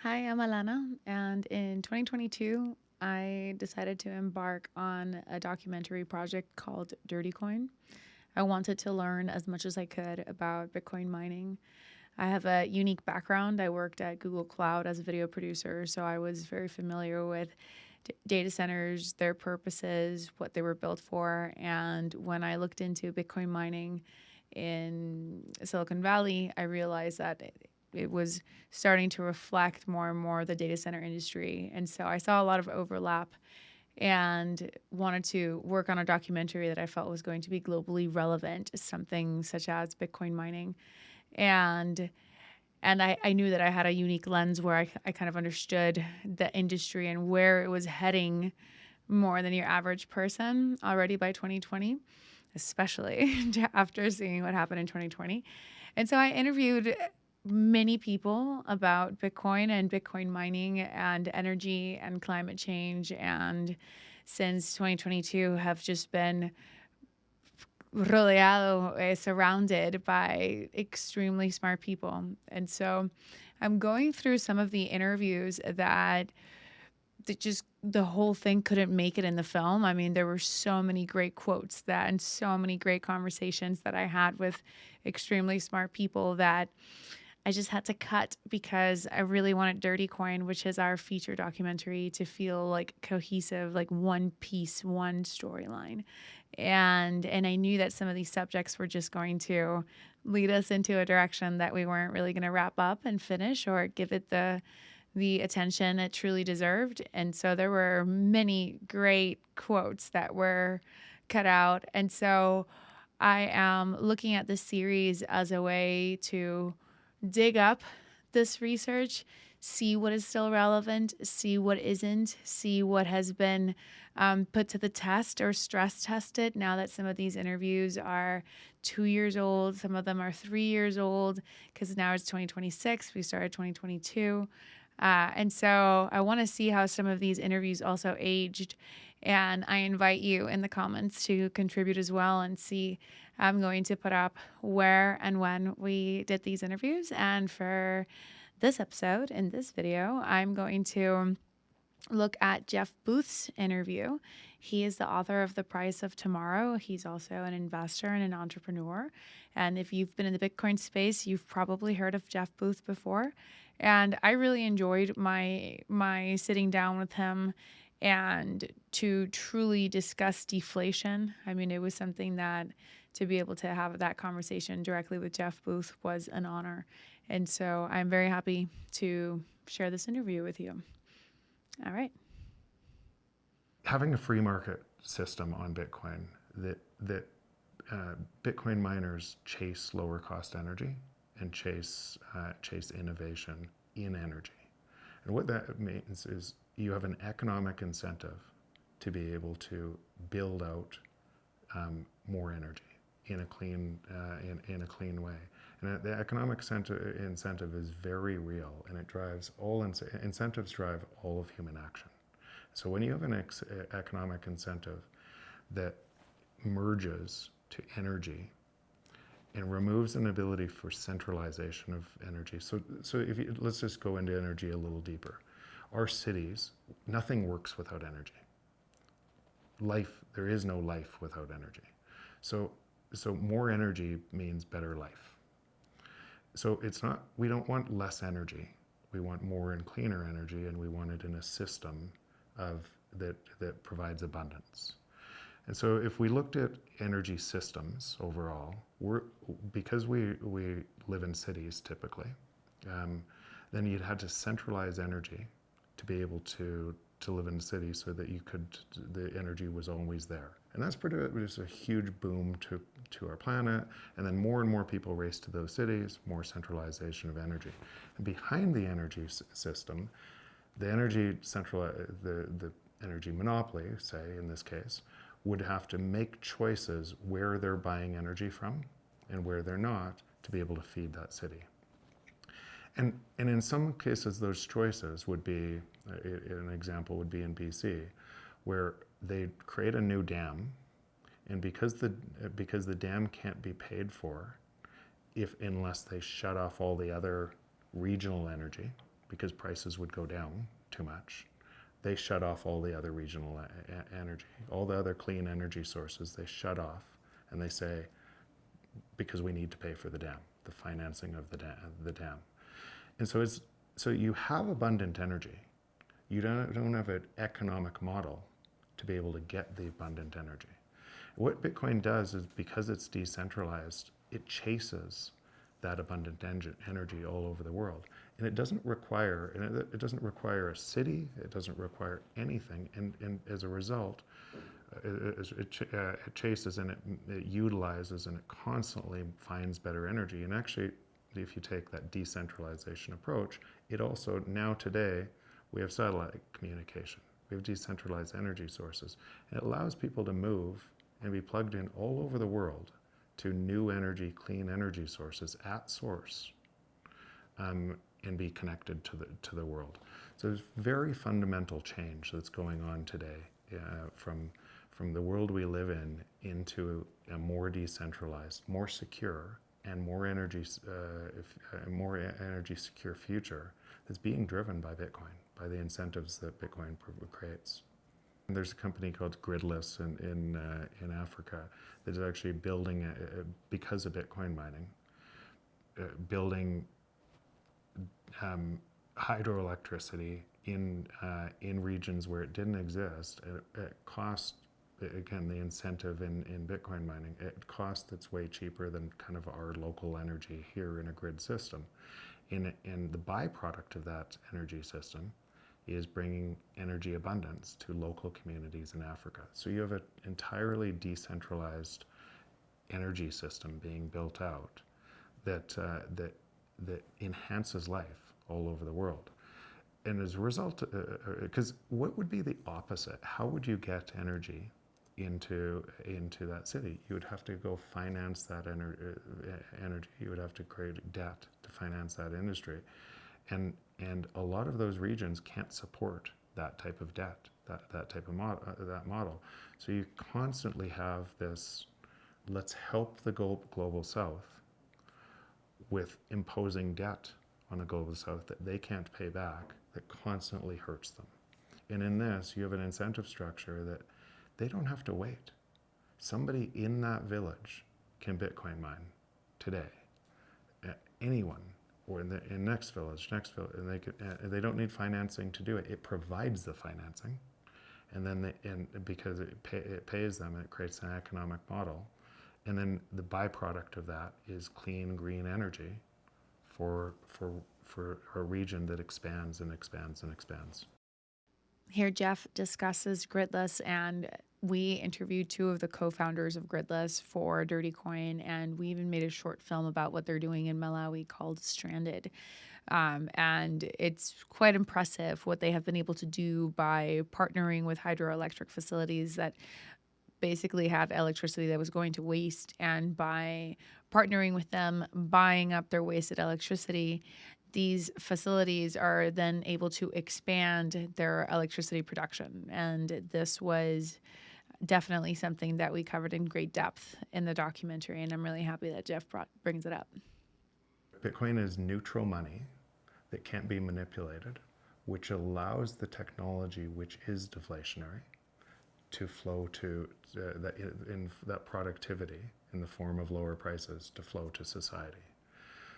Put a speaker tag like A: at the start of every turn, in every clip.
A: Hi, I'm Alana, and in 2022, I decided to embark on a documentary project called Dirty Coin. I wanted to learn as much as I could about Bitcoin mining. I have a unique background. I worked at Google Cloud as a video producer, so I was very familiar with data centers, their purposes, what they were built for. And when I looked into Bitcoin mining in Silicon Valley, I realized that it was starting to reflect more and more the data center industry. And so I saw a lot of overlap and wanted to work on a documentary that I felt was going to be globally relevant, something such as Bitcoin mining. And I knew that I had a unique lens where I kind of understood the industry and where it was heading more than your average person already by 2020, especially after seeing what happened in 2020. And so I interviewed many people about Bitcoin and Bitcoin mining and energy and climate change. And since 2022 have just been rodeado, surrounded by extremely smart people. And so I'm going through some of the interviews that just the whole thing couldn't make it in the film. I mean, there were so many great quotes that and so many great conversations that I had with extremely smart people that I just had to cut because I really wanted Dirty Coin, which is our feature documentary, to feel like cohesive, like one piece, one storyline. And I knew that some of these subjects were just going to lead us into a direction that we weren't really going to wrap up and finish or give it the attention it truly deserved. And so there were many great quotes that were cut out. And so I am looking at this series as a way to dig up this research, see what is still relevant, see what isn't, see what has been put to the test or stress tested now that some of these interviews are 2 years old, some of them are 3 years old, because now it's 2026, we started 2022. And so I want to see how some of these interviews also aged. And I invite you in the comments to contribute as well and see. I'm going to put up where and when we did these interviews. And for this episode, in this video, I'm going to look at Jeff Booth's interview. He is the author of The Price of Tomorrow. He's also an investor and an entrepreneur. And if you've been in the Bitcoin space, you've probably heard of Jeff Booth before. And I really enjoyed my sitting down with him and to truly discuss deflation. I mean, it was something that to be able to have that conversation directly with Jeff Booth was an honor. And so I'm very happy to share this interview with you. All right.
B: Having a free market system on Bitcoin that Bitcoin miners chase lower cost energy and chase innovation in energy. And what that means is you have an economic incentive to be able to build out more energy in a clean way. And the economic incentive is very real, and it drives incentives drive all of human action. So when you have an economic incentive that merges to energy and removes an ability for centralization of energy. So let's just go into energy a little deeper. Our cities, nothing works without energy. There is no life without energy. So more energy means better life. So we don't want less energy. We want more and cleaner energy, and we want it in a system that provides abundance. And so if we looked at energy systems overall, because we live in cities typically, then you'd have to centralize energy to be able to live in a city so that the energy was always there. And that's produced a huge boom to our planet, and then more and more people race to those cities, more centralization of energy. And behind the energy system, the energy monopoly, say in this case, would have to make choices where they're buying energy from and where they're not to be able to feed that city. And in some cases, those choices would be, an example would be in BC, where they create a new dam, and because the dam can't be paid for unless they shut off all the other regional energy, because prices would go down too much, they shut off all the other regional energy, all the other clean energy sources, they shut off, and they say, because we need to pay for the dam, the financing of the dam. And so you have abundant energy. You don't have an economic model to be able to get the abundant energy. What Bitcoin does is, because it's decentralized, it chases that abundant energy all over the world. And it doesn't require a city, it doesn't require anything. And as a result, it chases and it utilizes and it constantly finds better energy. And actually, if you take that decentralization approach, it also, now today, we have satellite communication. We have decentralized energy sources. And it allows people to move and be plugged in all over the world to new energy, clean energy sources at source, and be connected to the world. So there's very fundamental change that's going on today from the world we live in into a more decentralized, more secure, and more energy secure future that's being driven by Bitcoin, by the incentives that Bitcoin creates. And there's a company called Gridless in Africa that is actually building, because of Bitcoin mining, building hydroelectricity in regions where it didn't exist at cost. Again, the incentive in Bitcoin mining, it costs that's way cheaper than kind of our local energy here in a grid system. And the byproduct of that energy system is bringing energy abundance to local communities in Africa. So you have an entirely decentralized energy system being built out that enhances life all over the world. And as a result, because what would be the opposite? How would you get energy into that city? You would have to go finance that energy. You would have to create debt to finance that industry. And a lot of those regions can't support that type of debt, that type of model. So you constantly have this, let's help the global south with imposing debt on the global south that they can't pay back, that constantly hurts them. And in this, you have an incentive structure that they don't have to wait. Somebody in that village can Bitcoin mine today. Anyone, or in next village, and they don't need financing to do it. It provides the financing, and then because it pays them, it creates an economic model, and then the byproduct of that is clean green energy for a region that expands and expands and expands.
A: Here, Jeff discusses Gridless, and we interviewed two of the co-founders of Gridless for Dirty Coin, and we even made a short film about what they're doing in Malawi called Stranded. And it's quite impressive what they have been able to do by partnering with hydroelectric facilities that basically had electricity that was going to waste, and by partnering with them, buying up their wasted electricity, these facilities are then able to expand their electricity production. And this was definitely something that we covered in great depth in the documentary, and I'm really happy that Jeff brings it up.
B: Bitcoin is neutral money that can't be manipulated, which allows the technology, which is deflationary, to flow to that productivity in the form of lower prices to flow to society.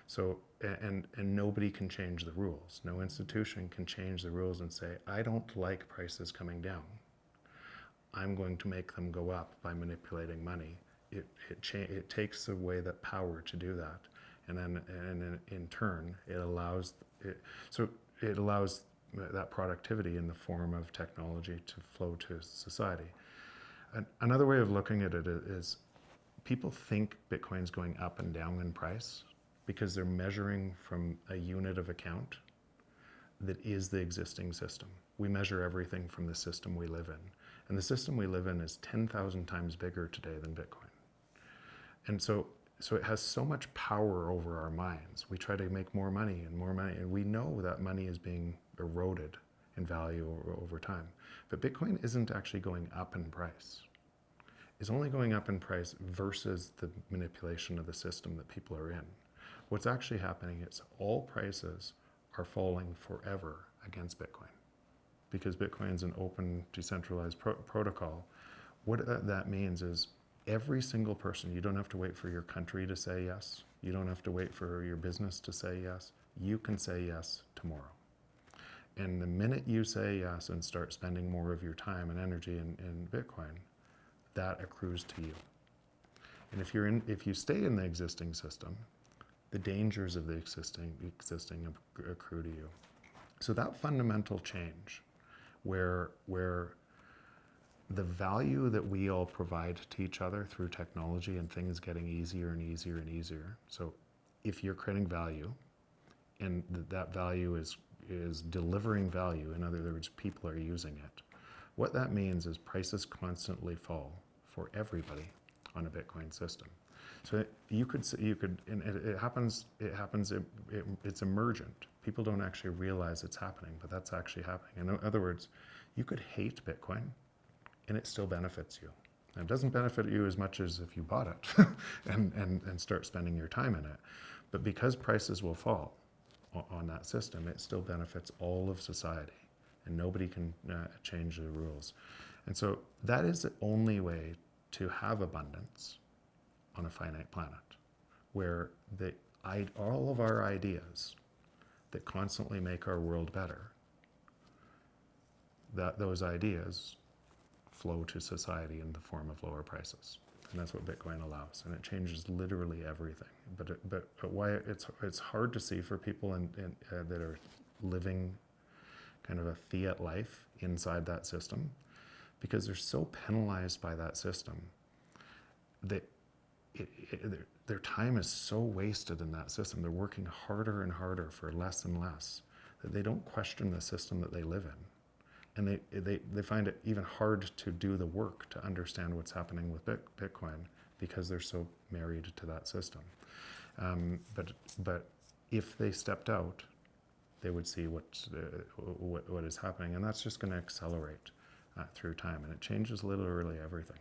B: So, and nobody can change the rules. No institution can change the rules and say, I don't like prices coming down. I'm going to make them go up by manipulating money. It takes away that power to do that. And then in turn, it allows that productivity in the form of technology to flow to society. Another way of looking at it is people think Bitcoin's going up and down in price because they're measuring from a unit of account that is the existing system. We measure everything from the system we live in. And the system we live in is 10,000 times bigger today than Bitcoin. And so it has so much power over our minds. We try to make more money, and we know that money is being eroded in value over time. But Bitcoin isn't actually going up in price. It's only going up in price versus the manipulation of the system that people are in. What's actually happening is all prices are falling forever against Bitcoin, because Bitcoin's an open, decentralized protocol. What that means is every single person, you don't have to wait for your country to say yes. You don't have to wait for your business to say yes. You can say yes tomorrow. And the minute you say yes and start spending more of your time and energy in Bitcoin, that accrues to you. And if you stay in the existing system, the dangers of the existing accrue to you. So that fundamental change, where the value that we all provide to each other through technology and things getting easier and easier and easier. So if you're creating value, and that value is delivering value, in other words, people are using it, what that means is prices constantly fall for everybody on a Bitcoin system. So you could, and it happens, it's emergent. People don't actually realize it's happening, but that's actually happening. In other words, you could hate Bitcoin and it still benefits you. And it doesn't benefit you as much as if you bought it and start spending your time in it. But because prices will fall on that system, it still benefits all of society, and nobody can change the rules. And so that is the only way to have abundance on a finite planet, where all of our ideas that constantly make our world better, that those ideas flow to society in the form of lower prices. And that's what Bitcoin allows, and it changes literally everything. But why it's hard to see for people that are living kind of a fiat life inside that system, because they're so penalized by that system that their time is so wasted in that system. They're working harder and harder for less and less, that they don't question the system that they live in. And they find it even hard to do the work to understand what's happening with Bitcoin, because they're so married to that system. But if they stepped out, they would see what is happening, and that's just going to accelerate through time, and it changes literally everything.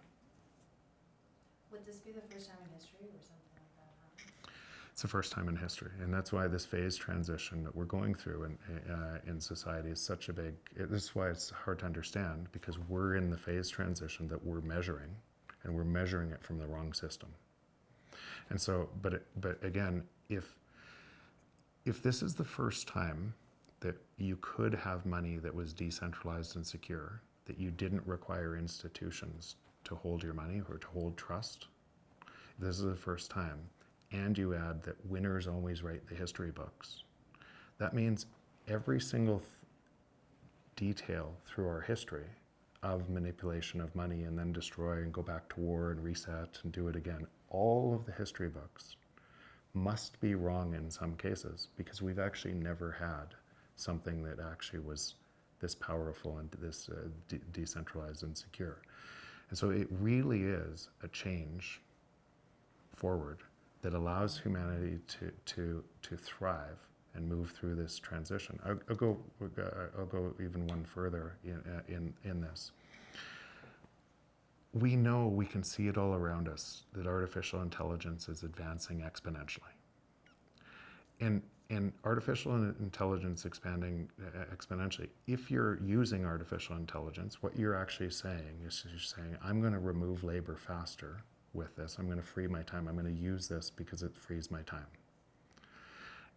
C: Would this be the first time in history where something like that happened?
B: It's the first time in history, and that's why this phase transition that we're going through in society is such a big. This is why it's hard to understand, because we're in the phase transition that we're measuring, and we're measuring it from the wrong system. And so, but again, if this is the first time that you could have money that was decentralized and secure, that you didn't require institutions to hold your money or to hold trust, this is the first time, and you add that winners always write the history books, that means every single detail through our history of manipulation of money and then destroy and go back to war and reset and do it again, all of the history books must be wrong in some cases, because we've actually never had something that actually was this powerful and this decentralized and secure. And so it really is a change forward that allows humanity to thrive and move through this transition. I'll go even one further in this. We know, we can see it all around us, that artificial intelligence is advancing exponentially. And artificial intelligence expanding exponentially. If you're using artificial intelligence, what you're actually saying is you're saying, I'm going to remove labor faster with this. I'm going to free my time. I'm going to use this because it frees my time.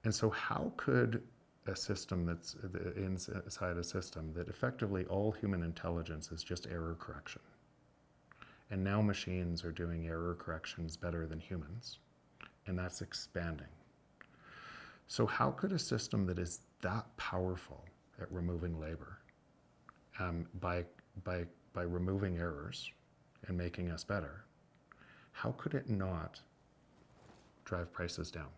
B: And so how could a system that's inside a system that effectively all human intelligence is just error correction, and now machines are doing error corrections better than humans, and that's expanding. So how could a system that is that powerful at removing labor, by removing errors and making us better, how could it not drive prices down?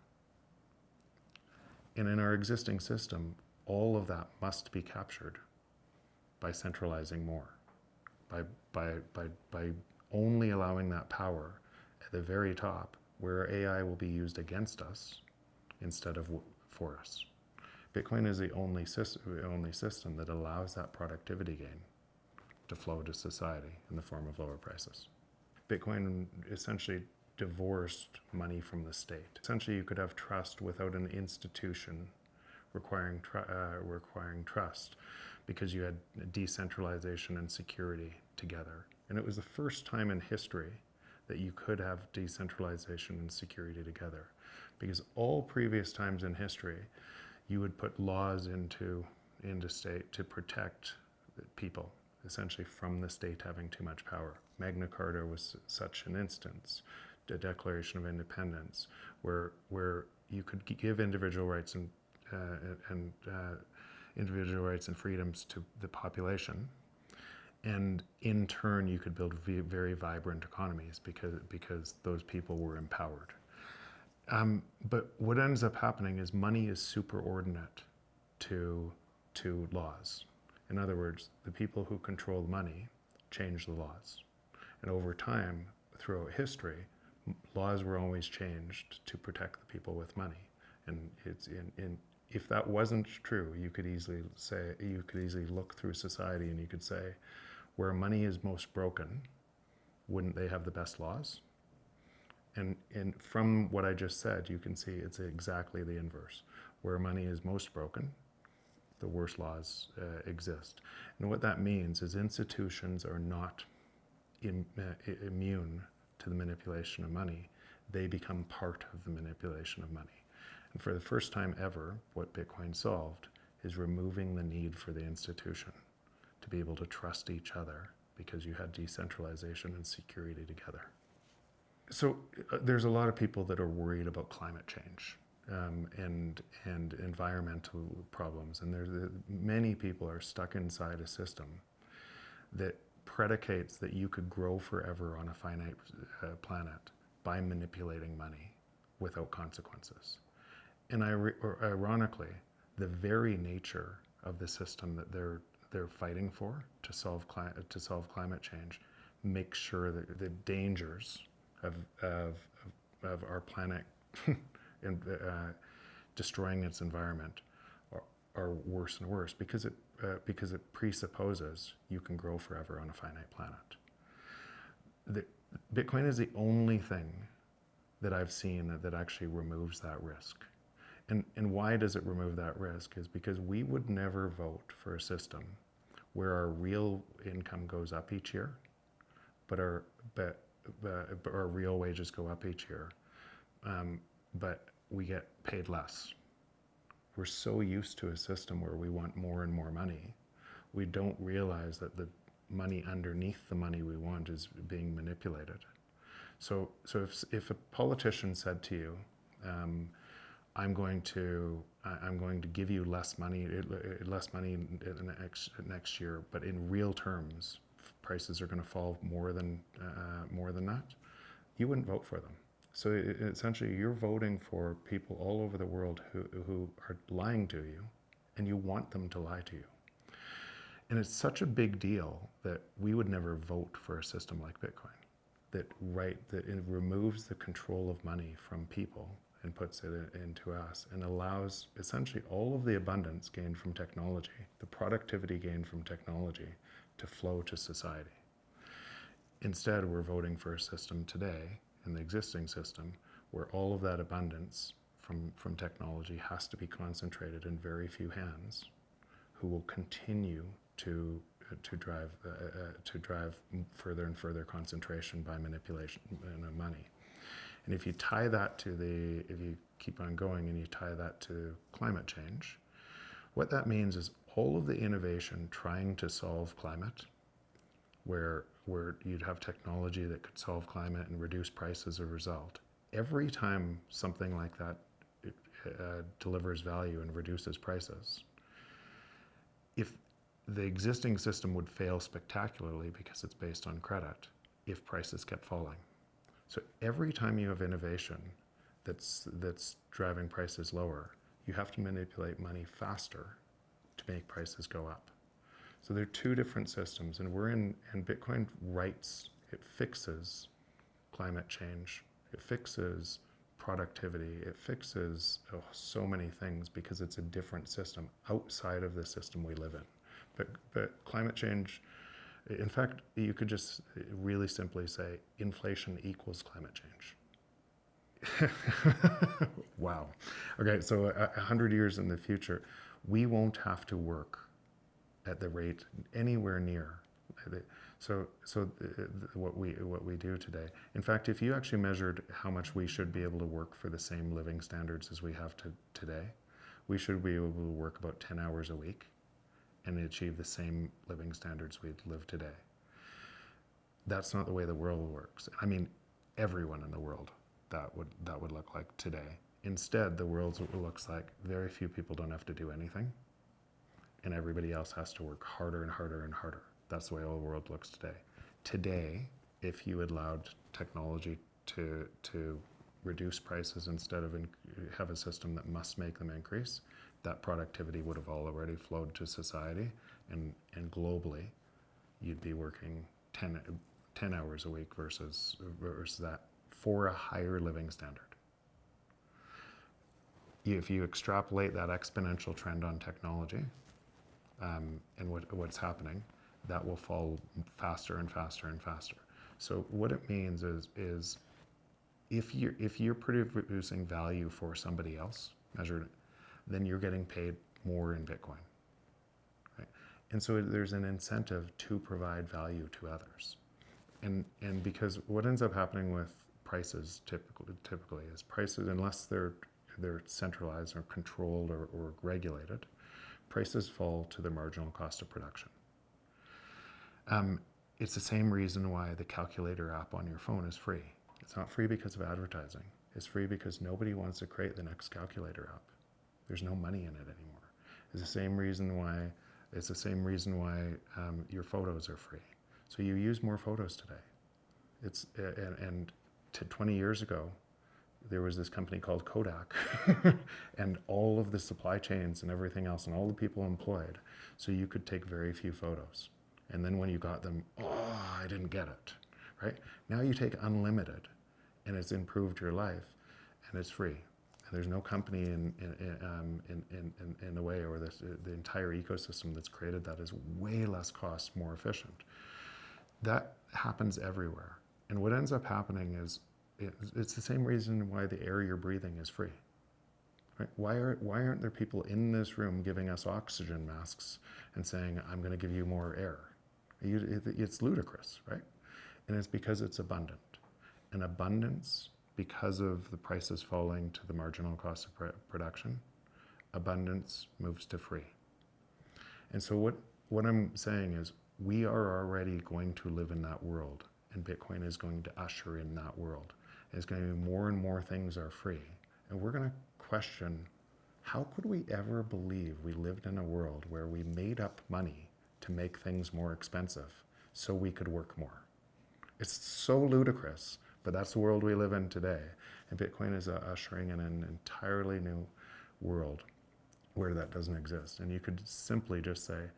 B: And in our existing system, all of that must be captured by centralizing more, by only allowing that power at the very top, where AI will be used against us instead of for us. Bitcoin is the only system that allows that productivity gain to flow to society in the form of lower prices. Bitcoin essentially divorced money from the state. Essentially, you could have trust without an institution requiring trust, because you had decentralization and security together. And it was the first time in history that you could have decentralization and security together. Because all previous times in history, you would put laws into state to protect people, essentially from the state having too much power. Magna Carta was such an instance, the Declaration of Independence, where you could give individual rights and individual rights and freedoms to the population, and in turn you could build very vibrant economies because those people were empowered. But what ends up happening is money is superordinate to laws. In other words, the people who control the money change the laws. And over time, throughout history, laws were always changed to protect the people with money. And if that wasn't true, you could easily look through society and you could say, where money is most broken, wouldn't they have the best laws? And from what I just said, you can see it's exactly the inverse. Where money is most broken, the worst laws exist. And what that means is institutions are not immune to the manipulation of money. They become part of the manipulation of money. And for the first time ever, what Bitcoin solved is removing the need for the institution to be able to trust each other, because you had decentralization and security together. So there's a lot of people that are worried about climate change and environmental problems, and many people are stuck inside a system that predicates that you could grow forever on a finite planet by manipulating money without consequences. And ironically, the very nature of the system that they're fighting for to solve climate change makes sure that the dangers of our planet and destroying its environment are worse and worse, because it presupposes you can grow forever on a finite planet. Bitcoin is the only thing that I've seen that actually removes that risk. And why does it remove that risk? Is because we would never vote for a system where our real income goes up each year, but our real wages go up each year, but we get paid less. We're so used to a system where we want more and more money, we don't realize that the money underneath the money we want is being manipulated. So if a politician said to you, I'm going to give you less money next year, but in real terms, prices are going to fall more than that, you wouldn't vote for them. So essentially, you're voting for people all over the world who are lying to you, and you want them to lie to you. And it's such a big deal that we would never vote for a system like Bitcoin, that it removes the control of money from people and puts it into us, and allows essentially all of the abundance gained from technology, the productivity gained from technology, to flow to society. Instead, we're voting for a system today, in the existing system, where all of that abundance from technology has to be concentrated in very few hands, who will continue to drive further and further concentration by manipulation of money. And if you tie that if you keep on going and you tie that to climate change, what that means is all of the innovation trying to solve climate, where you'd have technology that could solve climate and reduce price as a result, every time something like that delivers value and reduces prices, if the existing system would fail spectacularly because it's based on credit if prices kept falling. So every time you have innovation that's driving prices lower, you have to manipulate money faster to make prices go up. So there are two different systems, and Bitcoin it fixes climate change, it fixes productivity, it fixes so many things, because it's a different system outside of the system we live in. But climate change, in fact, you could just really simply say inflation equals climate change. Wow. Okay, so 100 years in the future, we won't have to work at the rate anywhere near. What we do today. In fact, if you actually measured how much we should be able to work for the same living standards as we have today, we should be able to work about 10 hours a week and achieve the same living standards we live today. That's not the way the world works. I mean, everyone in the world that would look like today. Instead, the world looks like very few people don't have to do anything, and everybody else has to work harder and harder and harder. That's the way the world looks today. Today, if you allowed technology to reduce prices instead of have a system that must make them increase, that productivity would have already flowed to society, and globally, you'd be working 10 hours a week versus that for a higher living standard. If you extrapolate that exponential trend on technology and what's happening, that will fall faster and faster and faster. So what it means is if you're producing value for somebody else, measured, then you're getting paid more in Bitcoin. Right? And so there's an incentive to provide value to others. And because what ends up happening with prices typically is prices, unless they're centralized or controlled or regulated, prices fall to the marginal cost of production. It's the same reason why the calculator app on your phone is free. It's not free because of advertising. It's free because nobody wants to create the next calculator app. There's no money in it anymore. It's the same reason why your photos are free. So you use more photos today. It's and 20 years ago, there was this company called Kodak and all of the supply chains and everything else and all the people employed, so you could take very few photos. And then when you got them, oh, I didn't get it, right? Now you take unlimited, and it's improved your life, and it's free. And there's no company in the way, or the entire ecosystem that's created that is way less cost, more efficient. That happens everywhere. And what ends up happening is, it's the same reason why the air you're breathing is free. Right? Why aren't there people in this room giving us oxygen masks and saying, I'm going to give you more air? It's ludicrous, right? And it's because it's abundant. And abundance, because of the prices falling to the marginal cost of production, abundance moves to free. And so what I'm saying is, we are already going to live in that world, and Bitcoin is going to usher in that world. It's going to be more and more things are free. And we're going to question, how could we ever believe we lived in a world where we made up money to make things more expensive so we could work more? It's so ludicrous, but that's the world we live in today. And Bitcoin is ushering in an entirely new world where that doesn't exist. And you could simply just say,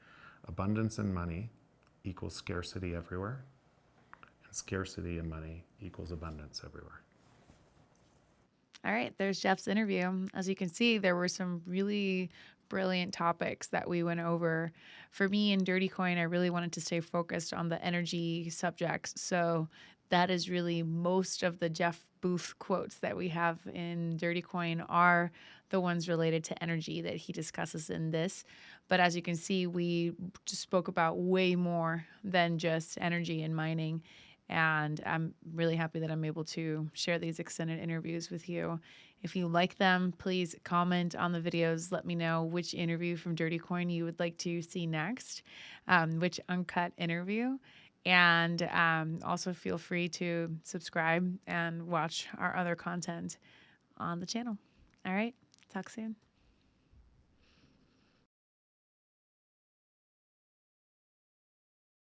B: abundance in money equals scarcity everywhere, and scarcity in money equals abundance everywhere.
A: All right, there's Jeff's interview. As you can see, there were some really brilliant topics that we went over. For me in Dirty Coin, I really wanted to stay focused on the energy subjects. So that is really most of the Jeff Booth quotes that we have in Dirty Coin are the ones related to energy that he discusses in this. But as you can see, we just spoke about way more than just energy and mining. And I'm really happy that I'm able to share these extended interviews with you. If you like them, please comment on the videos. Let me know which interview from Dirty Coin you would like to see next, which uncut interview. And also feel free to subscribe and watch our other content on the channel. All right, talk soon.